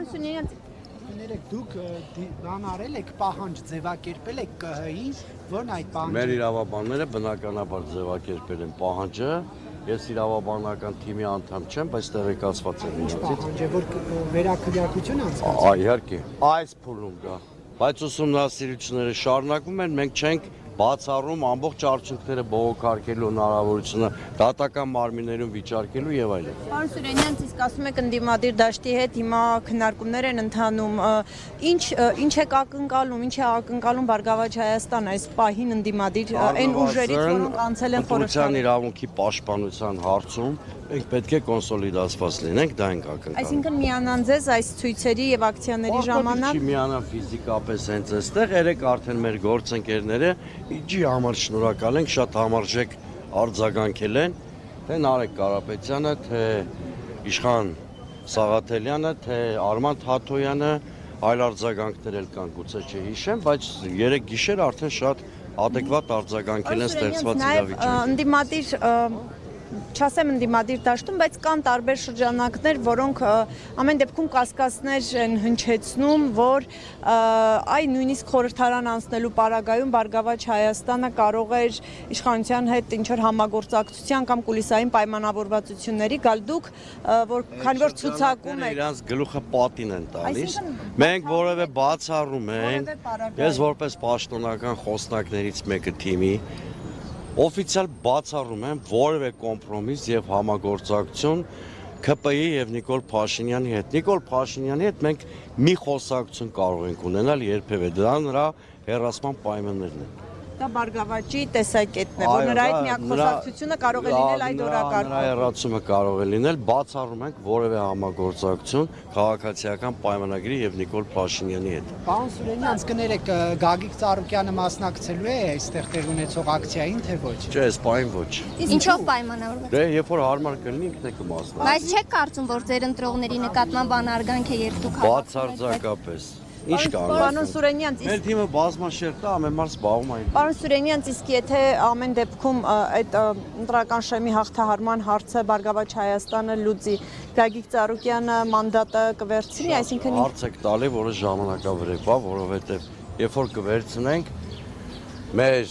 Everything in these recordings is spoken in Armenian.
Պարոն Սյունյանց, Դուք բանարել եք պահանջ ձևակերպել եք ԿՀ-ի, որն այդ պահանջը։ Մեր իրավաբանները բնականաբար ձևակերպել են պահանջը։ Ես իրավաբանական թիմի անդամ չեմ, բայց տեղեկացված եմ Ինչ իրենցից։ պահանջ է, որ վերաքվեարկություն անցկացվի։ Իհարկե, այս փուլում կա։ Բայց ուսումնասիրությունները շարունակվում են, մենք չենք բացառում ամբողջ արդյունքները բողոքարկելու հնարավորությունը դատական մարմիններում վիճարկելու եւ այլն։ Պարոն Սյունյանց, իսկ ասում եք ընդդիմադիր դաշտի հետ հիմա քննարկումներ են ընթանում, ինչ է ակնկալում, ինչ է ակնկալում Բարգավաճ Հայաստան այս պահին ընդդիմադիր այն ուժերից, որոնք անցել են խորհրդարան իրավունքի պաշտպանության հարցում մենք պետք է կոնսոլիդացված լինենք, դա ենք ակնկալում։ Այսինքն միանան ձեզ այս ցույցերի եւ ակցիաների ժամանակ։ Չի միանան ֆիզիկապես հենց այստեղ, երեք արդեն մեր գործընկերները իջի համար շնորհակալ ենք, շատ համարժեք արձագանքել են, թե Նարեկ Կարապետյանը, թե Իշխան Սաղաթելյանը, թե Արման Թաթոյանը, այլ արձագանքներ էլ կան, գուցե չհիշեմ, բայց երեք գիշեր արդեն շատ adekvat արձագանքել են ստեղծված իրավիճակին։ Ընդդիմադիր չասեմ ընդդիմադիր դաշտում, բայց կան տարբեր շրջանակներ, որոնք ամեն դեպքում կասկածներ են հնչեցնում, որ այ նույնիսկ խորհրդարան անցնելու պարագայում Բարգավաճ Հայաստանը կարող էր իշխանության հետ ինչ-որ համագործակցության կամ կուլիսային պայմանավորվածությունների գալ դուք, որ քանի որ ցուցակում եք իրանց գլուխը պատին են տալիս, մենք որևէ բացառում ենք, ես որպես պաշտոնական խոսնակներից մեկը թիմի օֆիցիալ բացառում եմ որևէ կոմպրոմիս եւ համագործակցություն ԿՊ-ի եւ Նիկոլ Փաշինյանի հետ։ Նիկոլ Փաշինյանի հետ մենք մի խոսակցություն կարող ենք ունենալ երբևէ, դա նրա հեռացման պայմաններն են։ Դա Բարգավաճի տեսակետն է, որ նրա հետ միակողակցությունը կարող է լինել այդ օրակարգում։ Նրա հեռացումը կարող է լինել, բացառում ենք որևէ համագործակցություն քաղաքացիական պայմանագրի եւ Նիկոլ Փաշինյանի հետ։ Պարոն Սյունյանց, կներեք, Գագիկ Ծառուկյանը մասնակցելու է այստեղ տեղ ունեցող ակցիային, թե ոչ։ Չէ, այս պայն ոչ։ Ինչով պայմանավորված։ Դե երբ որ հարմար կլինի ինքն է կմասնակցի։ Բայց չեք կարծում, որ ձեր ընտրողների նկատմամբ անարգանք է, երբ դուք Բացարձակապես։ Ինչ կա։ Պարոն Սյունյանց, Մեր թիմը բազմաշերտ է, ամեն մարդ զբաղվում է։ Պարոն Սյունյանց, իսկ եթե ամեն դեպքում այդ ընտրական շեմի հաղթահարման հարցը Բարգավաճ Հայաստանը լուծի, Գագիկ Ծառուկյանը մանդատը կվերցնի, այսինքն հարց եք տալի, որը ժամանակավրեպ է, որովհետև երբ որ կվերցնենք մեր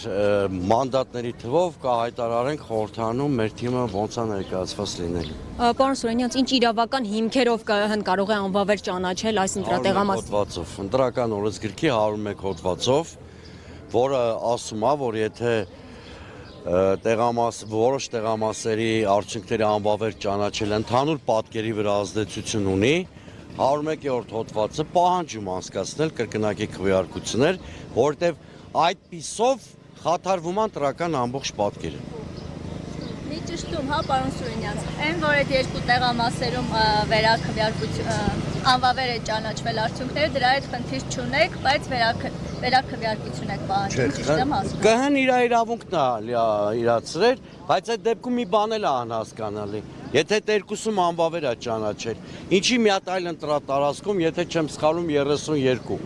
մանդատների թվով կհայտարարենք խորհրդարանում մեր թիմը ոնց է ներկայացված լինելու։ Պարոն Սյունյանց, ինչ իրավական հիմքերով ԿՀ-ն կարող է անվավեր ճանաչել այս հոդվածով, ընտրական օրենսգրքի 101 հոդվածով, որը ասում է, որ եթե որոշ տեղամասերի արդյունքների անվավեր ճանաչել ընդհանուր պատկերի վրա ազդեցություն ունի, 101-րդ հոդվածը պահանջում անցկացնել կրկնակի քվեարկություններ, որտեղ այդ պիսով խաթարվում է ընտրական ամբողջ պատկերը։ Մի ճշտում, հա, պարոն Սյունյանց, այն որ այդ երկու տեղամասերում անվավեր է ճանաչվել արդյունքները, դրա հետ խնդիր չունեք, բայց վերաքվեարկություն եք պահանջում, ճիշտ եմ ասում։ ԿՀ-ն իր իրավունքն է իրացրել, բայց այդ դեպքում մի բան էլ է անհասկանալի։ Եթե այդ երկուսում անվավեր է ճանաչել, ինչի մի հատ այլ ընտրատարածքում, եթե չեմ սխալվում 32,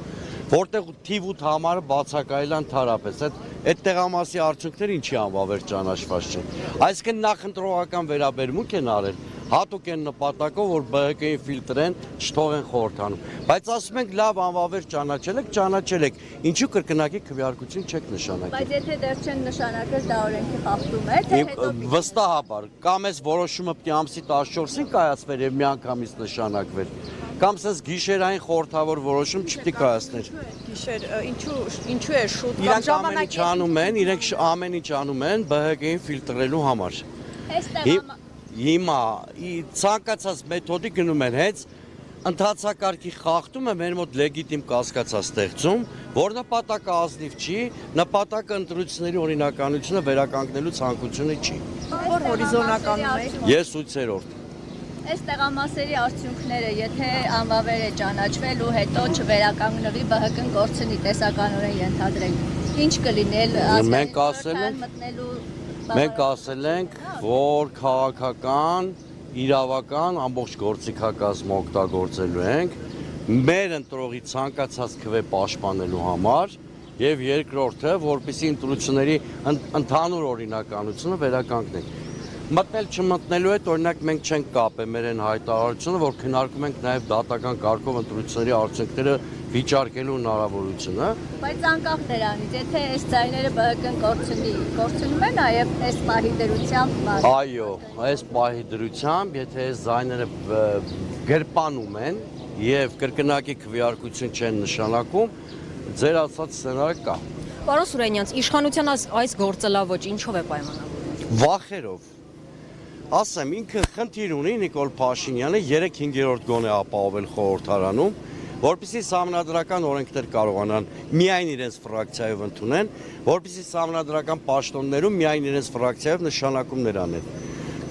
որտեղ թիվ 8 համարը բացակայել են ընդհանրապես, այդ տեղամասի արդյունքները ինչի անվավեր ճանաչված չեն։ Այսինքն նախընտրողական վերաբերմունք են արել, հատուկ են նպատակով, որ ԲՀԿ-ին ֆիլտրեն, չթողեն խորհրդանում։ Բայց ասում ենք լավ անվավեր ճանաչել եք, ինչու կրկնակի քվեարկություն չեք նշանակել։ Բայց եթե դեռ չեն նշանակել, դա օրենքի խախտում է, թե հետո վստահաբար, կամ այս որոշումը պետք է ամսի 14-ին կայացվեր եւ միանգամից նշանակվեր, կամ սենց գիշերային խորհրդավոր որոշում չպետք է կայացներ։ Գիշեր, ինչու է շուտ Իրանք ամեն ինչ անում են ԲՀԿ-ին ֆիլտրելու համար։ Հիմա ցանկացած մեթոդի գնում են հենց ընթացակարգի խախտումը մեր մոտ լեգիտիմ կասկածա ստեղծում, որ նպատակը ազնիվ չի, նպատակը ընտրությունների օրինականությունը վերականգնելու ցանկությունը չի։ Որ հորիզոնականում է։ Ես 8-րդ։ այս տեղամասերի արդյունքները, եթե անվավեր է ճանաչվել ու հետո չվերականգնվի, ԲՀԿ-ն գործնի տեսականորեն ենթադրենք, ինչ կլինել Մենք ասել ենք, որ քաղաքական, իրավական ամբողջ գործիքակազմ օգտագործելու ենք մեր ընտրողի ցանկացած քվե պաշտպանելու համար եւ երկրորդը, որպեսզի ընտրությունների ընդհանուր օրինականությունը վերականգնենք։ Մտնել չմտնելու հետ օրինակ մենք չենք կապել մեր այն հայտարարությունը, որ քննարկում ենք նաև դատական կարգով ընտրությունների արդյունքները վիճարկելու հնարավորությունը։ Բայց անկախ դրանից, եթե այս ձայները ԲՀԿ-ն կորցնում է նաև այս պահի դրությամբ։ Այո, այս պահի դրությամբ, եթե այս ձայները գրպանում են եւ կրկնակի քվեարկություն չեն նշանակում, ձեր ասած սցենարը կա։ Պարոն Սուրենյանց, իշխանության այս գործելավոճ ինչով է պայմանավորված։ Վախերով։ Ասեմ, ինքը խնդիր ունի Նիկոլ Փաշինյանը 3-5-րդ գոնե ապահովել խորհրդարանում, որպեսզի սահմանադրական օրենքներ կարողանան միայն իրենց ֆրակցիայով ընդունեն, որպեսզի սահմանադրական պաշտոններում միայն իրենց ֆրակցիայով նշանակումներ անեն։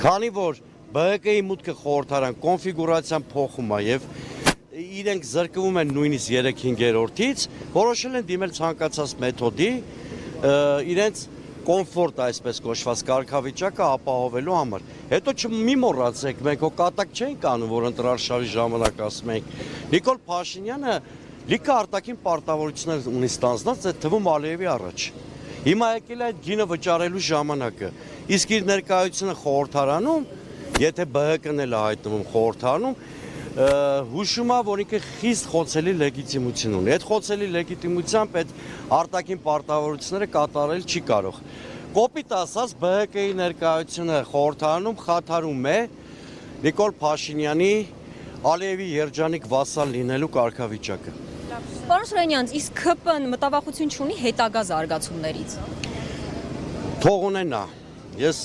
Քանի որ ԲՀԿ-ի մուտքը խորհրդարան կոնֆիգուրացիան փոխում է եւ իրենք զրկվում են նույնիսկ 3-5-րդից, որոշել են դիմել ցանկացած մեթոդի իրենց կոմֆորտ այսպես կոչված կարգավիճակը ապահովելու համար։ Հետո մի մոռացեք, մենք հո կատակ չենք անում, որ ընտրարշավի ժամանակ ասում ենք Նիկոլ Փաշինյանը լիքը արտաքին պարտավորություններ ունի ստանձնած, այդ թվում Ալիևի առաջ։ Հիմա եկել է այդ գինը վճարելու ժամանակը։ Իսկ իր ներկայությունը խորհրդարանում, եթե ԲՀԿ-ն էլ է հայտնվում խորհրդարանում, հուշում է, որ ինքը խիստ խոցելի լեգիտիմություն ունի։ Այդ խոցելի լեգիտիմությամբ այդ արտաքին պարտավորությունները կատարել չի կարող։ Կոպիտ ասած, ԲՀԿ-ի ներկայությունը խորհրդարանում խաթարում է Նիկոլ Փաշինյանի Ալիևի երջանիկ վասալ լինելու կարգավիճակը։ Պարոն Սուրենյանց, իսկ ԿՊ-ն մտավախություն չունի հետագա զարգացումներից։ Թող ունենա։ Ես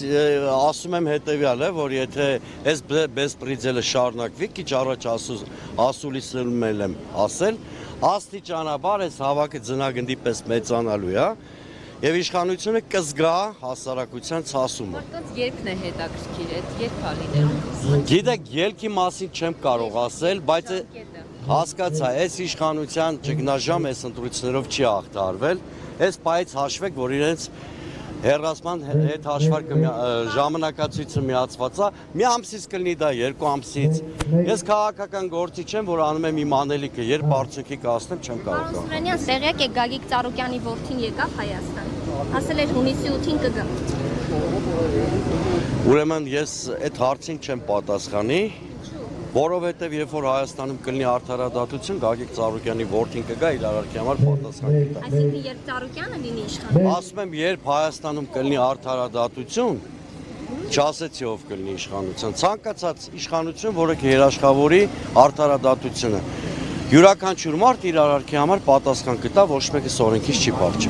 ասում եմ հետևյալը, որ եթե այս բեսպրիձելը շարունակվի, քիչ առաջ ասուլիսում եմ ասել, աստիճանաբար այս հավաքը ձնագնդի պես մեծանալու է, եւ իշխանությունը կզգա հասարակության ցասումը։ Մարդկանց երբն է հետաքրքիր, երբ է լինելու։ Գիտեք, ելքի մասին չեմ կարող ասել, բայց հասկացա, այս իշխանության ճգնաժամ այս ընտրություններով չի հաղթարվել, այս պայից հաշվեք, որ իրենց հեռացման հետ հաշվարկը ժամանակացույցը միացված է, մի ամսից կլինի դա 2 ամսից։ Ես քաղաքական գործիչ եմ, որ անում եմ իմ անելիքը, երբ արդյունքի կհասնեմ, չեմ կարող։ Պարոն Սուրենյան, տեղյակ եք Գագիկ Ծառուկյանի որդին եկավ Հայաստան։ Ասել էր հունիսի 8-ին կգա։ Ուրեմն ես այդ հարցին չեմ պատասխանի, որովհետև երբ որ Հայաստանում կլինի արդարադատություն, Գագիկ Ծառուկյանի որդին կգա իր արարքի համար պատասխան կտա։ Այսինքն երբ Ծառուկյանը լինի իշխան։ Ասում եմ, երբ Հայաստանում կլինի արդարադատություն, չասեցի ով կլինի իշխանության, ցանկացած իշխանություն, որը կերաշխավորի արդարադատությունը։ Յուրաքանչյուր մարդ իր արարքի համար պատասխան կտա, ոչ մեկը օրենքից չի փախչի։